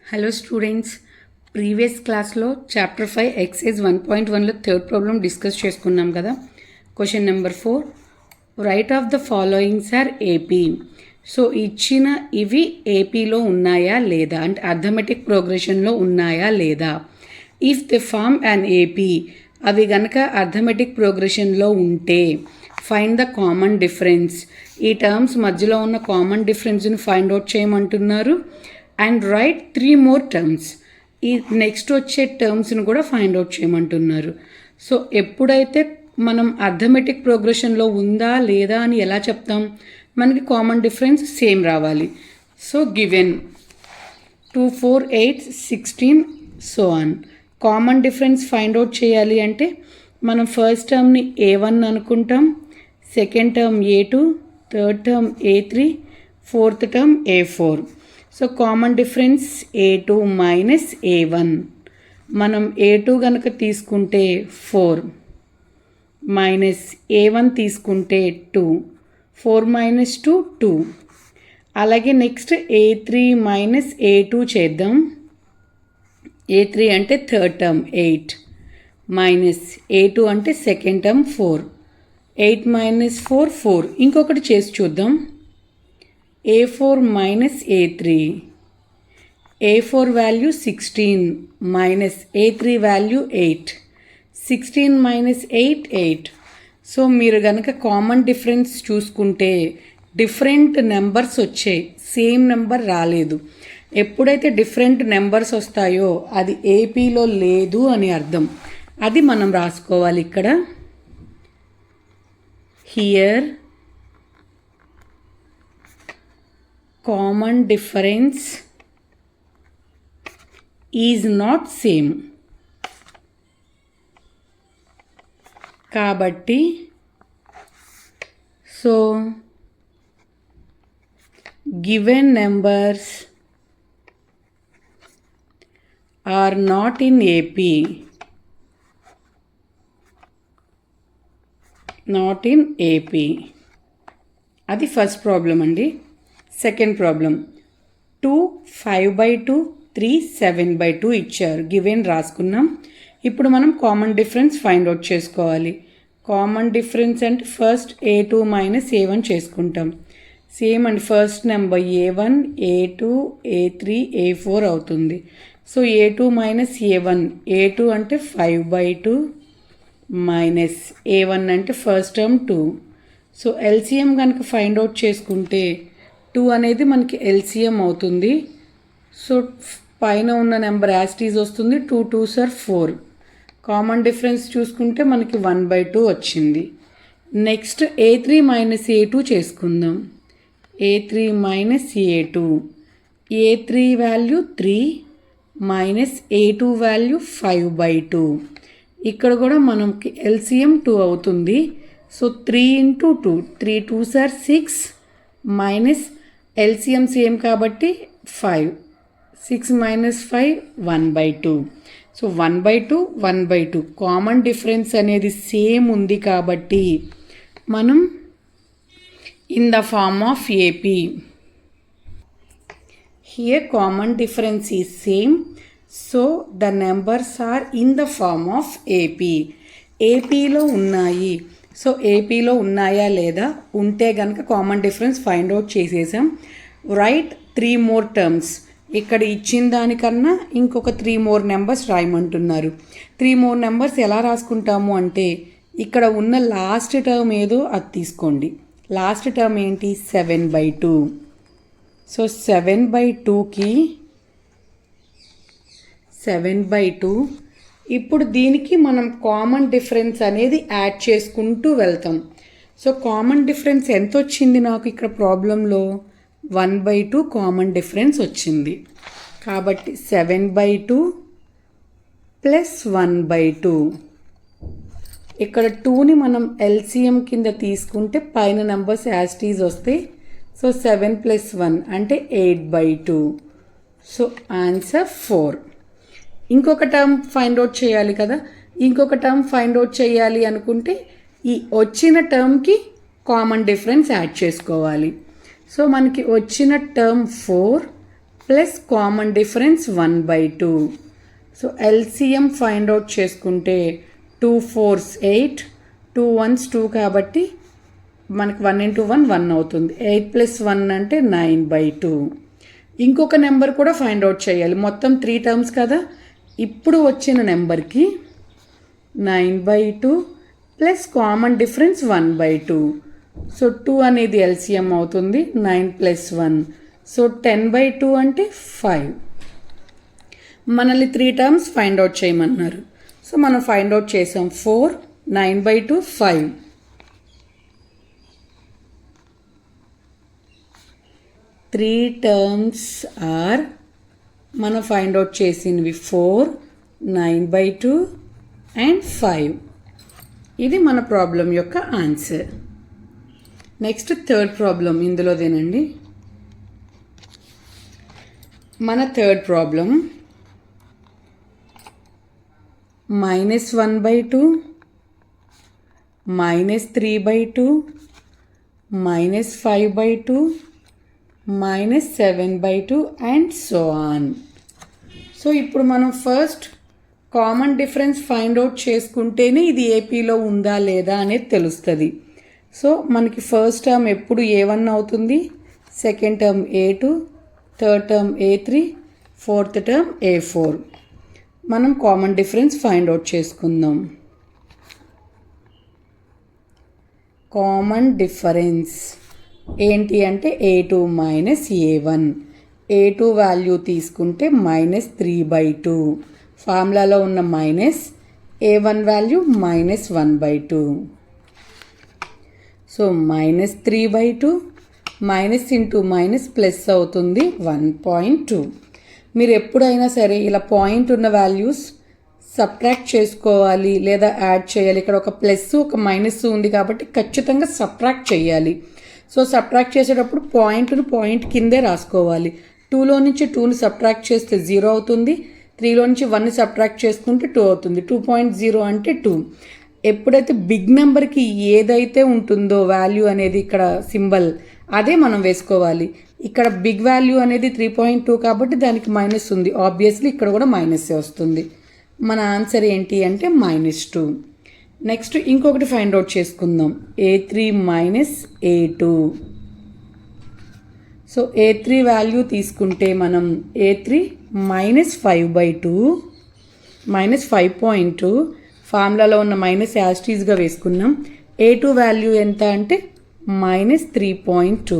Hello students, previous క్లాస్లో chapter 5 exercise 1.1లో third problem discuss చేసుకున్నాం కదా. Question number 4, write of the followings are AP. So ఇచ్చిన ఇవి ఏపీలో ఉన్నాయా లేదా, అంటే అర్థమెటిక్ ప్రోగ్రెషన్లో ఉన్నాయా లేదా. If the form and AP, అవి గనక అర్థమెటిక్ ప్రోగ్రెషన్లో ఉంటే ఫైండ్ ద కామన్ డిఫరెన్స్. ఈ టర్మ్స్ మధ్యలో ఉన్న కామన్ డిఫరెన్స్ని ఫైండ్ అవుట్ చేయమంటున్నారు. అండ్ రైట్ 3 more టర్మ్స్, ఈ నెక్స్ట్ వచ్చే టర్మ్స్ని కూడా ఫైండ్ అవుట్ చేయమంటున్నారు. సో ఎప్పుడైతే మనం అర్థమెటిక్ ప్రోగ్రెషన్లో ఉందా లేదా అని ఎలా చెప్తాం, మనకి కామన్ డిఫరెన్స్ సేమ్ రావాలి. So given 2, 4, 8, 16 so on. Common difference find out చేయాలి అంటే మనం ఫస్ట్ టర్మ్ని A1 అనుకుంటాం, second term A2, third term A3, fourth term A4. So common difference A2 minus A1. మనం A2 కనుక తీసుకుంటే 4 మైనస్ A1 తీసుకుంటే 2, 4 minus 2 2. అలాగే నెక్స్ట్ A3 మైనస్ A2 చేద్దాం. A3 అంటే థర్డ్ టర్మ్ 8 మైనస్ A2 అంటే సెకండ్ టర్మ్ 4. 8 మైనస్ 4 4. ఇంకొకటి చేసి చూద్దాం. A4 minus A3. A4 value 16 minus A3 value 8. 16 minus 8 8. So మీరు కనుక కామన్ డిఫరెన్స్ చూసుకుంటే డిఫరెంట్ నెంబర్స్ వచ్చాయి, సేమ్ నెంబర్ రాలేదు. ఎప్పుడైతే డిఫరెంట్ నెంబర్స్ వస్తాయో అది ఏపీలో లేదు అని అర్థం. అది మనం రాసుకోవాలి ఇక్కడ. Here common difference is not same. కాబట్టి so given numbers are not in AP. not in AP. అది ఫస్ట్ ప్రాబ్లం అండి. సెకండ్ ప్రాబ్లం 2 5/2 3 7/2 ఇచ్చారు. గివెన్ రాసుకున్నాం. ఇప్పుడు మనం కామన్ డిఫరెన్స్ ఫైండ్ అవుట్ చేసుకోవాలి. కామన్ డిఫరెన్స్ అంటే ఫస్ట్ A2 మైనస్ A1 చేసుకుంటాం. Same and first number A1 A2 A3 A4 అవుతుంది. సో A2 మైనస్ A1 అంటే 5/2 మైనస్ A1 అంటే ఫస్ట్ టర్మ్ 2. సో ఎల్సిఎం కనుక ఫైండ్ అవుట్ చేసుకుంటే 2 అనేది మనకి ఎల్సిఎం అవుతుంది. సో పైన ఉన్న నెంబర్ యాస్టీజ్ వస్తుంది. 2 2s are 4. కామన్ డిఫరెన్స్ చూసుకుంటే మనకి 1/2 వచ్చింది. నెక్స్ట్ A3 మైనస్ A2 చేసుకుందాం. A3 minus A2. A3 value 3 minus A2 value 5/2. ఇక్కడ కూడా మనకి ఎల్సిఎం 2 అవుతుంది. So 3 into 2, 3 2s are 6 minus LCM same కాబట్టి 5. 6 మైనస్ 5 1/2. సో 1/2 1/2 కామన్ డిఫరెన్స్ అనేది సేమ్ ఉంది కాబట్టి మనం in the form of AP. Here common difference is same, so the numbers are in the form of AP. ఏపీలో ఉన్నాయి. So ఏపీలో ఉన్నాయా లేదా, ఉంటే కనుక కామన్ డిఫరెన్స్ ఫైండ్ అవుట్ చేసేసాం. Write 3 more terms. ఇక్కడ ఇచ్చిన దానికన్నా ఇంకొక 3 more నెంబర్స్ రాయమంటున్నారు. 3 more నెంబర్స్ ఎలా రాసుకుంటాము అంటే ఇక్కడ ఉన్న లాస్ట్ టర్మ్ ఏదో అది తీసుకోండి. లాస్ట్ టర్మ్ ఏంటి, 7/2. సో 7/2కి 7/2. ఇప్పుడు దీనికి మనం కామన్ డిఫరెన్స్ అనేది యాడ్ చేసుకుంటూ వెళ్తాం. సో కామన్ డిఫరెన్స్ ఎంత వచ్చింది నాకు ఇక్కడ ప్రాబ్లంలో, 1/2 కామన్ డిఫరెన్స్ వచ్చింది. కాబట్టి 7/2 ప్లస్ 1/2. ఇక్కడ 2ని మనం ఎల్సిఎం కింద తీసుకుంటే పైన నెంబర్స్ యాస్టీజ్ వస్తాయి. సో 7 + 1 అంటే 8/2. So answer 4. ఇంకొక టర్మ్ ఫైండ్ అవుట్ చేయాలి కదా. ఇంకొక టర్మ్ ఫైండ్ అవుట్ చేయాలి అనుకుంటే ఈ వచ్చిన టర్మ్కి కామన్ డిఫరెన్స్ యాడ్ చేసుకోవాలి. సో మనకి వచ్చిన term 4 plus common difference 1/2. So LCM find out చేసుకుంటే 2 4s 8, 2 1s 2 కాబట్టి మనకి 1 × 1 1 అవుతుంది. 8 + 1 అంటే 9/2. ఇంకొక నెంబర్ కూడా ఫైండ్ అవుట్ చేయాలి. మొత్తం 3 టర్మ్స్ కదా. ఇప్పుడు వచ్చిన నెంబర్కి 9/2 ప్లస్ కామన్ డిఫరెన్స్ 1/2. సో 2 అనేది ఎల్సిఎం అవుతుంది. 9 + 1 సో 10/2 అంటే 5. మనల్ని 3 టర్మ్స్ ఫైండ్ అవుట్ చేయమన్నారు. సో మనం ఫైండ్ అవుట్ చేసాం. 4, 9/2, 5. 3 టర్మ్స్ ఆర్ మనం ఫైండ్ అవుట్ చేసినవి 4, 9/2 అండ్ 5. ఇది మన ప్రాబ్లం యొక్క ఆన్సర్. నెక్స్ట్ థర్డ్ ప్రాబ్లం ఇందులోదేనండి. మన third problem -1/2, -3/2, -5/2, -7/2 and so on. So ఇప్పుడు మనం first common difference find out చేసుకుంటేనే ఇది ఏపీలో ఉందా లేదా అనేది తెలుస్తుంది. సో మనకి ఫస్ట్ టర్మ్ ఎప్పుడు A1 అవుతుంది, second term A2, third term A3, fourth term A4. మనం కామన్ డిఫరెన్స్ ఫైండ్ అవుట్ చేసుకుందాం. కామన్ డిఫరెన్స్ ఏంటి అంటే A2 - A1. A2 వాల్యూ తీసుకుంటే -3/2. ఫార్ములాలో ఉన్న minus, A1 value -1/2. So -3/2 minus into minus plus అవుతుంది 1.2. మీరు ఎప్పుడైనా సరే ఇలా పాయింట్ ఉన్న వాల్యూస్ సబ్ట్రాక్ట్ చేసుకోవాలి లేదా యాడ్ చేయాలి. ఇక్కడ ఒక ప్లస్ ఒక మైనస్ ఉంది కాబట్టి ఖచ్చితంగా సబ్ట్రాక్ట్ చేయాలి. సో సబ్ట్రాక్ట్ చేసేటప్పుడు పాయింట్ కిందే రాసుకోవాలి. 2లో నుంచి 2ని సబ్ట్రాక్ట్ చేస్తే 0 అవుతుంది. 3లో నుంచి 1ని సబ్ట్రాక్ట్ చేసుకుంటే 2 అవుతుంది. 2.0 అంటే 2. ఎప్పుడైతే బిగ్ నెంబర్కి ఏదైతే ఉంటుందో వాల్యూ అనేది ఇక్కడ సింబల్ అదే మనం వేసుకోవాలి. ఇక్కడ బిగ్ వాల్యూ అనేది 3.2 కాబట్టి దానికి మైనస్ ఉంది. ఆబ్వియస్లీ ఇక్కడ కూడా మైనస్సే వస్తుంది. మన ఆన్సర్ ఏంటి అంటే -2. నెక్స్ట్ ఇంకొకటి ఫైండ్ అవుట్ చేసుకుందాం. A3 - A2. So A3 value తీసుకుంటే మనం A3 -5/2 -5.2 ఫార్ములాలో ఉన్న మైనస్ యాస్టీస్గా వేసుకున్నాం. A2 వాల్యూ ఎంత అంటే -3.2.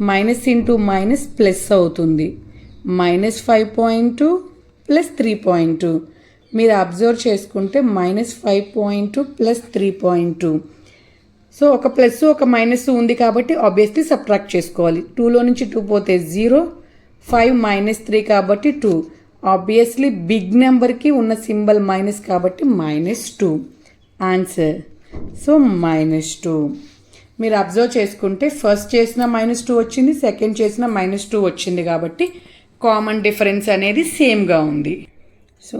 మైనస్ ఇంటూ మైనస్ ప్లస్ అవుతుంది. -5.2 + 3.2. మీరు అబ్జర్వ్ చేసుకుంటే -5.2 + 3.2. సో ఒక ప్లస్ ఒక మైనస్ ఉంది కాబట్టి ఆబ్వియస్లీ సబ్ట్రాక్ట్ చేసుకోవాలి. 2లో నుంచి 2 పోతే 0, 5 - 3 కాబట్టి 2. ఆబ్వియస్లీ బిగ్ నెంబర్కి ఉన్న సింబల్ మైనస్ కాబట్టి -2 ఆన్సర్. సో -2. మీరు అబ్జర్వ్ చేసుకుంటే ఫస్ట్ చేసిన -2 వచ్చింది, సెకండ్ చేసిన -2 వచ్చింది కాబట్టి కామన్ డిఫరెన్స్ అనేది సేమ్గా ఉంది. So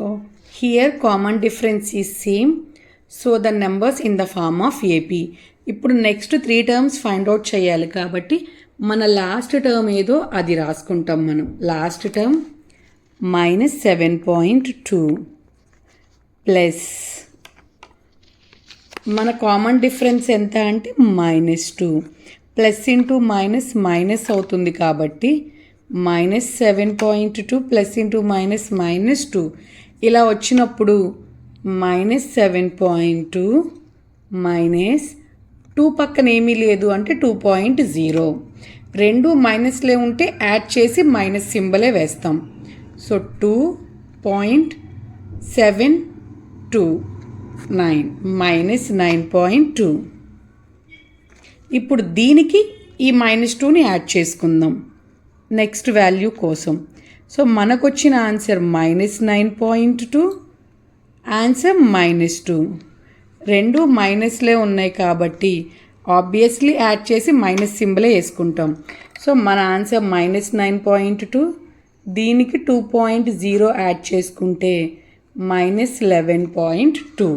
here common difference is same. So the numbers in the form of AP. ఇప్పుడు నెక్స్ట్ 3 టర్మ్స్ ఫైండ్ అవుట్ చేయాలి కాబట్టి మన లాస్ట్ టర్మ్ ఏదో అది రాసుకుంటాం మనం. లాస్ట్ టర్మ్ -7.2 ప్లస్ మన కామన్ డిఫరెన్స్ ఎంత అంటే -2. ప్లస్ ఇంటూ మైనస్ మైనస్ అవుతుంది కాబట్టి -7.2 ప్లస్ ఇంటూ మైనస్ -2 ఇలా వచ్చినప్పుడు -7.2 మైనస్ 2 పక్కన ఏమీ లేదు అంటే 2.0. రెండు మైనస్లే ఉంటే యాడ్ చేసి మైనస్ సింబలే వేస్తాం. సో 2.729 -9.2. ఇప్పుడు దీనికి ఈ -2ని యాడ్ చేసుకుందాం నెక్స్ట్ వాల్యూ కోసం. సో మనకు వచ్చిన ఆన్సర్ -9.2, ఆన్సర్ -2. రెండు మైనస్లే ఉన్నాయి కాబట్టి ఆబ్వియస్లీ యాడ్ చేసి మైనస్ సింబలే వేసుకుంటాం. సో మన ఆన్సర్ -9.2, దీనికి 2.0 యాడ్ చేసుకుంటే -11.2.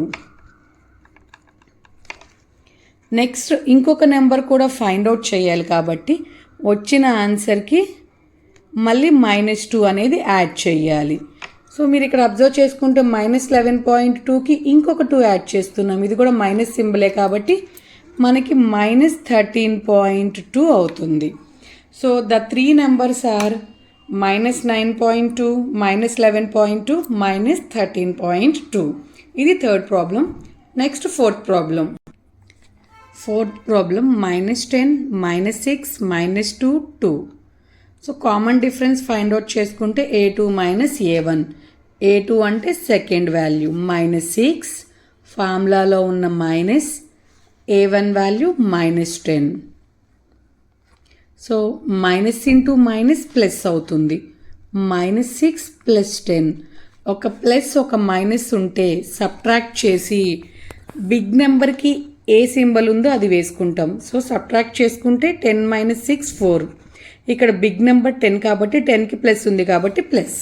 నెక్స్ట్ ఇంకొక నెంబర్ కూడా ఫైండ్ అవుట్ చేయాలి కాబట్టి వచ్చిన ఆన్సర్కి మళ్ళీ -2 అనేది యాడ్ చేయాలి. సో మీరు ఇక్కడ అబ్జర్వ్ చేసుకుంటే -11.2కి ఇంకొక 2 యాడ్ చేస్తున్నాం. ఇది కూడా మైనస్ సింబలే కాబట్టి మనకి -13.2 అవుతుంది. So the 3 numbers are -9.2, -11.2, -13.2. ఇది third problem. Next fourth problem. Fourth problem -10, -6, -2, 2. So common difference find out చేసుకుంటే a2 - a1. a2 అంటే సెకండ్ వాల్యూ, -6 ఫార్ములాలో ఉన్న minus, a1 value -10. So minus into minus plus అవుతుంది. -6 + 10. ఒక ప్లస్ ఒక మైనస్ ఉంటే subtract చేసి big నెంబర్కి ఏ సింబల్ ఉందో అది వేసుకుంటాం. సో సబ్ట్రాక్ట్ చేసుకుంటే 10 - 6 4. ఇక్కడ బిగ్ నెంబర్ 10 కాబట్టి 10కి ప్లస్ ఉంది కాబట్టి ప్లస్.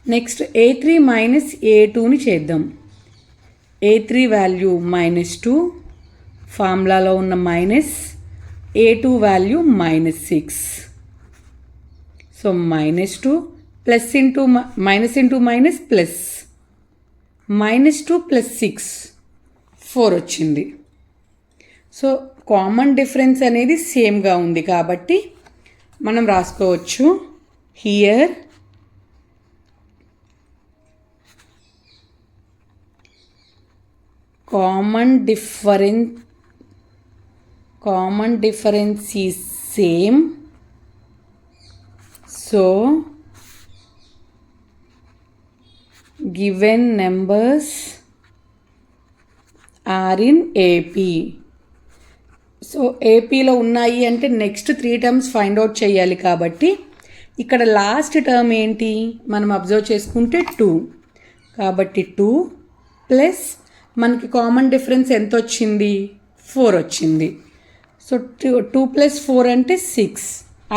నెక్స్ట్ a3 - a2ని చేద్దాం. a3 వాల్యూ -2 ఫార్ములాలో ఉన్న minus, a2 value -6. So -2 plus into minus into minus plus, -2 + 6 4 వచ్చింది. సో కామన్ డిఫరెన్స్ అనేది సేమ్గా ఉంది కాబట్టి మనం రాసుకోవచ్చు here common difference is same, so given numbers are in AP. So ఏపీలో ఉన్నాయి అంటే నెక్స్ట్ 3 టర్మ్స్ ఫైండ్ అవుట్ చేయాలి కాబట్టి ఇక్కడ లాస్ట్ టర్మ్ ఏంటి మనం అబ్జర్వ్ చేసుకుంటే 2 కాబట్టి 2 ప్లస్ మనకి కామన్ డిఫరెన్స్ ఎంత వచ్చింది 4 వచ్చింది. సో 2 + 4 అంటే 6,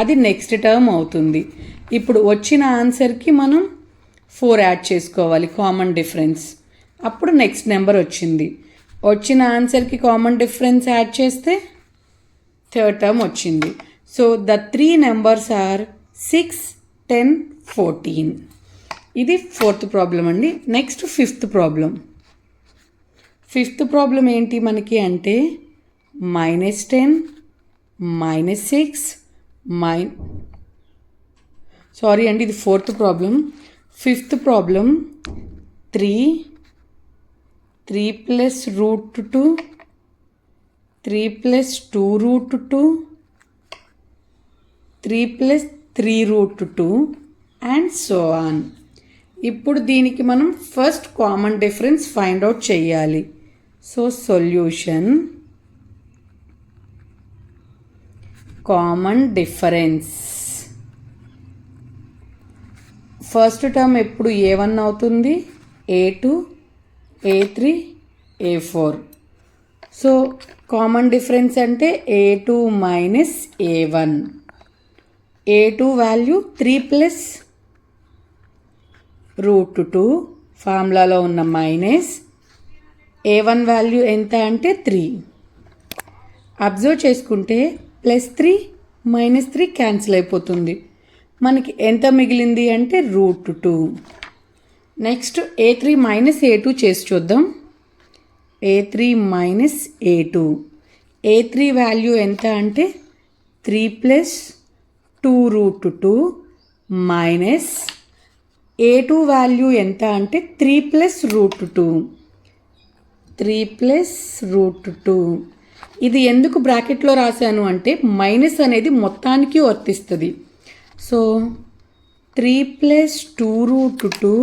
అది నెక్స్ట్ టర్మ్ అవుతుంది. ఇప్పుడు వచ్చిన ఆన్సర్కి మనం 4 యాడ్ చేసుకోవాలి కామన్ డిఫరెన్స్, అప్పుడు నెక్స్ట్ నెంబర్ వచ్చింది. వచ్చిన ఆన్సర్కి కామన్ డిఫరెన్స్ యాడ్ చేస్తే థర్డ్ టర్మ్ వచ్చింది. So the 3 numbers are 6, 10, 14. ఇది ఫోర్త్ ప్రాబ్లం అండి. Next fifth problem. Fifth problem ఏంటి మనకి అంటే -10, -6, సారీ అండి ఇది fourth problem. Fifth problem 3 + √2, 3 + 2√2, 3 + 3√2 and so on. ఇప్పుడు దీనికి మనం first common difference find out చేయాలి. So solution common difference. First term ఎప్పుడు a1 అవుతుంది, a2, a3, a4. So common difference అంటే a2 - a1. a2 వాల్యూ 3 + √2 ఫార్ములాలో ఉన్న మైనస్, a1 వాల్యూ ఎంత అంటే 3. అబ్జర్వ్ చేసుకుంటే +3 - 3 క్యాన్సిల్ అయిపోతుంది. మనకి ఎంత మిగిలింది అంటే √2. నెక్స్ట్ a3 - a2 చేసి చూద్దాం. a3 - a2. a3 వాల్యూ ఎంత అంటే 3 + 2√2 మైనస్ a2 వాల్యూ ఎంత అంటే 3 + √2. 3 + √2. ఇది ఎందుకు బ్రాకెట్లో రాశాను అంటే మైనస్ అనేది మొత్తానికి వర్తిస్తుంది. సో 3 + 2√2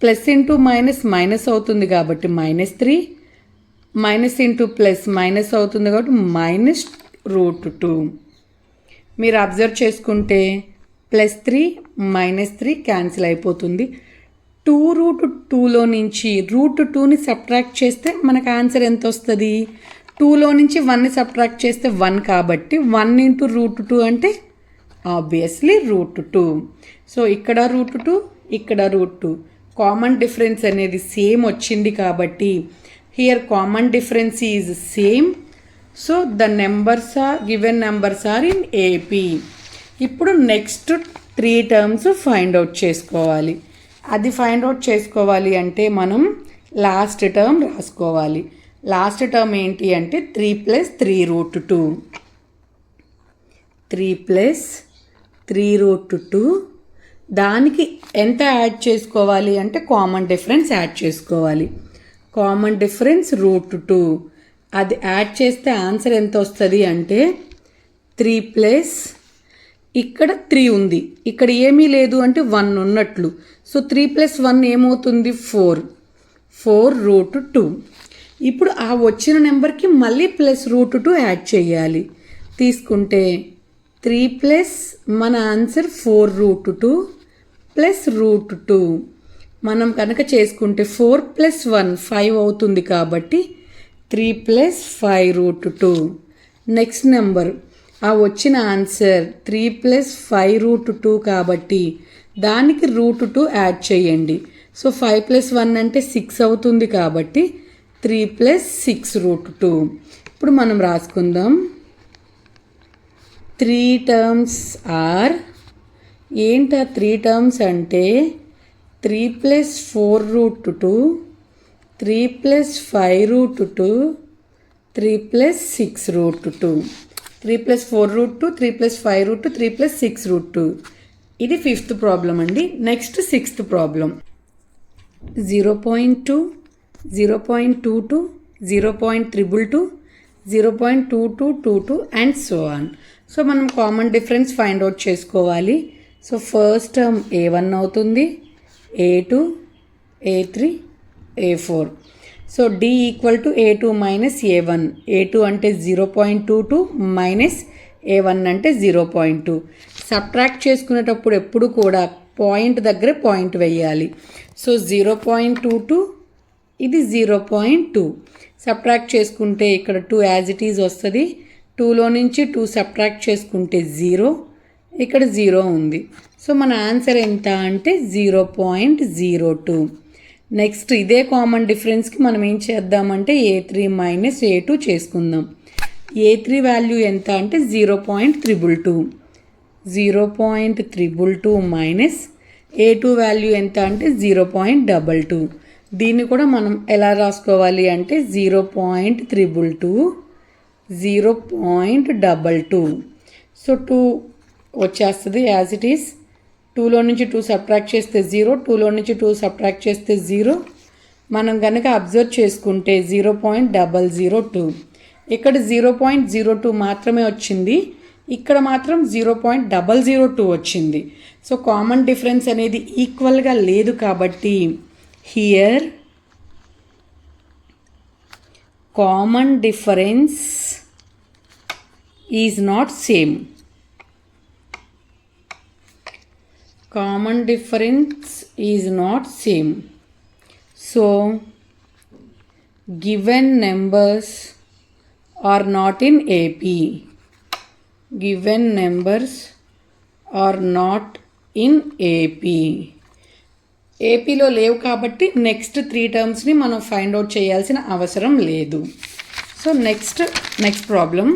ప్లస్ ఇంటూ మైనస్ అవుతుంది కాబట్టి -3, మైనస్ ఇంటూ ప్లస్ మైనస్ అవుతుంది కాబట్టి -√2. మీరు అబ్జర్వ్ చేసుకుంటే +3 - 3 క్యాన్సిల్ అయిపోతుంది. 2√2లో నుంచి √2ని సబ్ట్రాక్ట్ చేస్తే మనకు ఆన్సర్ ఎంత వస్తుంది, 2లో నుంచి 1ని సబ్ట్రాక్ట్ చేస్తే 1 కాబట్టి 1 × √2 అంటే ఆబ్వియస్లీ √2. సో ఇక్కడ √2, ఇక్కడ √2. కామన్ డిఫరెన్స్ అనేది సేమ్ వచ్చింది కాబట్టి here common difference is same. So the numbers are given numbers are in AP. ఇప్పుడు నెక్స్ట్ 3 టర్మ్స్ ఫైండ్ అవుట్ చేసుకోవాలి. అది ఫైండ్ అవుట్ చేసుకోవాలి అంటే మనం లాస్ట్ టర్మ్ రాసుకోవాలి. లాస్ట్ టర్మ్ ఏంటి అంటే 3 + 3√2. 3 + 3√2. దానికి ఎంత యాడ్ చేసుకోవాలి అంటే కామన్ డిఫరెన్స్ యాడ్ చేసుకోవాలి. Common difference √2. అది యాడ్ చేస్తే ఆన్సర్ ఎంత వస్తుంది అంటే 3 ఇక్కడ 3 ఉంది, ఇక్కడ ఏమీ లేదు అంటే 1 ఉన్నట్లు. సో 3 + 1 ఏమవుతుంది 4. 4√2. ఇప్పుడు ఆ వచ్చిన నెంబర్కి మళ్ళీ +√2 యాడ్ చేయాలి. తీసుకుంటే 3 మన ఆన్సర్ 4√2 +√2. మనం కనుక చేసుకుంటే 4 + 1 5 అవుతుంది కాబట్టి 3 + 5√2. నెక్స్ట్ నెంబర్ ఆ వచ్చిన ఆన్సర్ 3 + 5√2 కాబట్టి దానికి √2 యాడ్ చేయండి. సో 5 + 1 అంటే 6 అవుతుంది కాబట్టి 3 + 6√2. ఇప్పుడు మనం రాసుకుందాం. 3 టర్మ్స్ ఆర్ ఏంటి? 3 టర్మ్స్ అంటే 3 + 4√2, 3 + 5√2, 3 + 6√2. 3 + 4√2, 3 + 5√2, 3 + 6√2. ఇది 5th ప్రాబ్లం అండి. Next 6th problem 0.2, 0.22, 0.222, 0.2222 and so on. So మనం కామన్ డిఫరెన్స్ ఫైండ్ అవుట్ చేసుకోవాలి. సో ఫస్ట్ టర్మ్ A1 అవుతుంది, A2, A3, A4. So D = A2 - A1. A2 అంటే 0.22 మైనస్ A1 అంటే 0.2. సబ్ట్రాక్ట్ చేసుకునేటప్పుడు ఎప్పుడు కూడా పాయింట్ దగ్గర పాయింట్ వేయాలి. సో 0.22, ఇది 0.2. సబ్ట్రాక్ట్ చేసుకుంటే ఇక్కడ 2 యాజ్ ఇట్ ఈజ్ వస్తుంది. 2లో నుంచి 2 సబ్ట్రాక్ట్ చేసుకుంటే 0, ఇక్కడ 0 ఉంది. సో మన ఆన్సర్ ఎంత అంటే 0.02. నెక్స్ట్ ఇదే కామన్ డిఫరెన్స్కి మనం ఏం చేద్దామంటే A3 - A2 చేసుకుందాం. A3 వాల్యూ ఎంత అంటే 0.322. 0.322 మైనస్ A2 వాల్యూ ఎంత అంటే 0.22. దీన్ని కూడా మనం ఎలా రాసుకోవాలి అంటే 0.322, 0.22. సో 2 వచ్చేస్తుంది యాజ్ ఇట్ ఈస్. 2లో నుంచి 2 సబ్ట్రాక్ట్ చేస్తే 0, 2లో నుంచి 2 సబ్ట్రాక్ట్ చేస్తే 0. మనం కనుక అబ్జర్వ్ చేసుకుంటే 0.002. ఇక్కడ 0.02 మాత్రమే వచ్చింది, ఇక్కడ మాత్రం 0.002 వచ్చింది. సో కామన్ డిఫరెన్స్ అనేది ఈక్వల్గా లేదు కాబట్టి here common difference is not same. Common difference is not same. So given numbers are not in AP. Given numbers are not in AP. ఏపీలో లేవు కాబట్టి నెక్స్ట్ 3 టర్మ్స్ని మనం ఫైండ్ అవుట్ చేయాల్సిన అవసరం లేదు. So next problem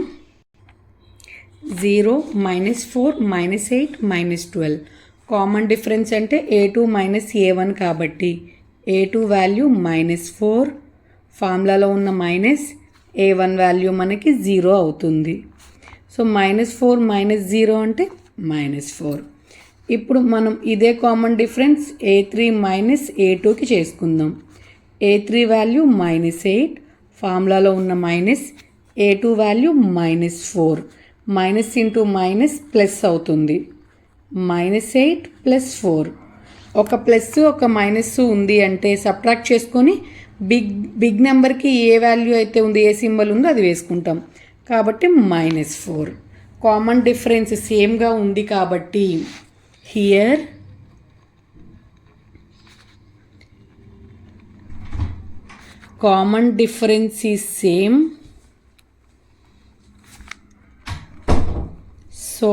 0, -4, -8, -12. Common difference అంటే A2 - A1 కాబట్టి A2 value -4, ఫార్ములాలో ఉన్న మైనస్ A1 వాల్యూ మనకి 0 అవుతుంది. సో -4 - 0 అంటే -4. ఇప్పుడు మనం ఇదే కామన్ డిఫరెన్స్ A3 - A2కి చేసుకుందాం. A3 వాల్యూ -8, ఫార్ములాలో ఉన్న minus A2 value -4. Minus into minus plus అవుతుంది. -8 + 4. ఒక ప్లస్ ఒక మైనస్ ఉంది అంటే సబ్ట్రాక్ట్ చేసుకొని బిగ్ నెంబర్కి ఏ వాల్యూ అయితే ఉంది, ఏ సింబల్ ఉందో అది వేసుకుంటాం కాబట్టి -4. కామన్ డిఫరెన్స్ సేమ్గా ఉంది కాబట్టి here common difference is same. So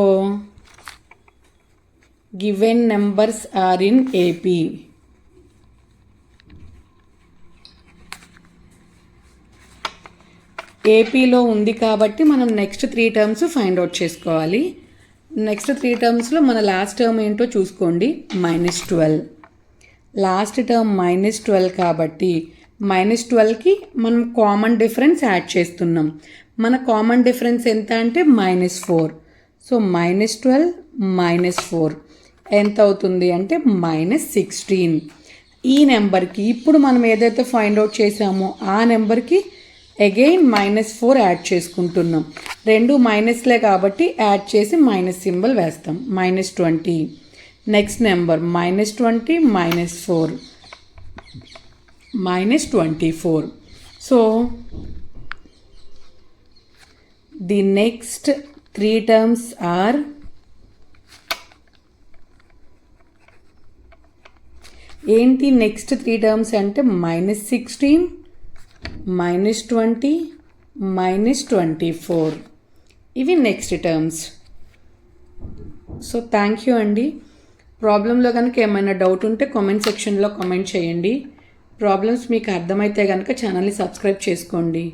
given numbers are in AP. ఏపీలో ఉంది కాబట్టి మనం నెక్స్ట్ 3 టర్మ్స్ ఫైండ్ అవుట్ చేసుకోవాలి. నెక్స్ట్ 3 టర్మ్స్లో మన లాస్ట్ టర్మ్ ఏంటో చూసుకోండి. -12. లాస్ట్ టర్మ్ -12 కాబట్టి -12కి మనం కామన్ డిఫరెన్స్ యాడ్ చేస్తున్నాం. మన కామన్ డిఫరెన్స్ ఎంత అంటే -4. సో -12 -4 ఎంత అవుతుంది అంటే -16. ఈ నెంబర్కి ఇప్పుడు మనం ఏదైతే ఫైండ్ అవుట్ చేసామో ఆ నెంబర్కి అగైన్ -4 యాడ్ చేసుకుంటున్నాం. రెండు మైనస్లే కాబట్టి యాడ్ చేసి మైనస్ సింబల్ వేస్తాం. -20. Next number -20 -4 -24. So the next 3 terms are ఏంటి నెక్స్ట్ 3 టర్మ్స్ అంటే -16 -20 -24. ఇవి next terms. So thank you అండి. ప్రాబ్లంలో కనుక ఏమైనా డౌట్ ఉంటే కామెంట్ సెక్షన్లో కామెంట్ చేయండి. ప్రాబ్లమ్స్ మీకు అర్థమైతే కనుక ఛానల్ని సబ్స్క్రైబ్ చేసుకోండి.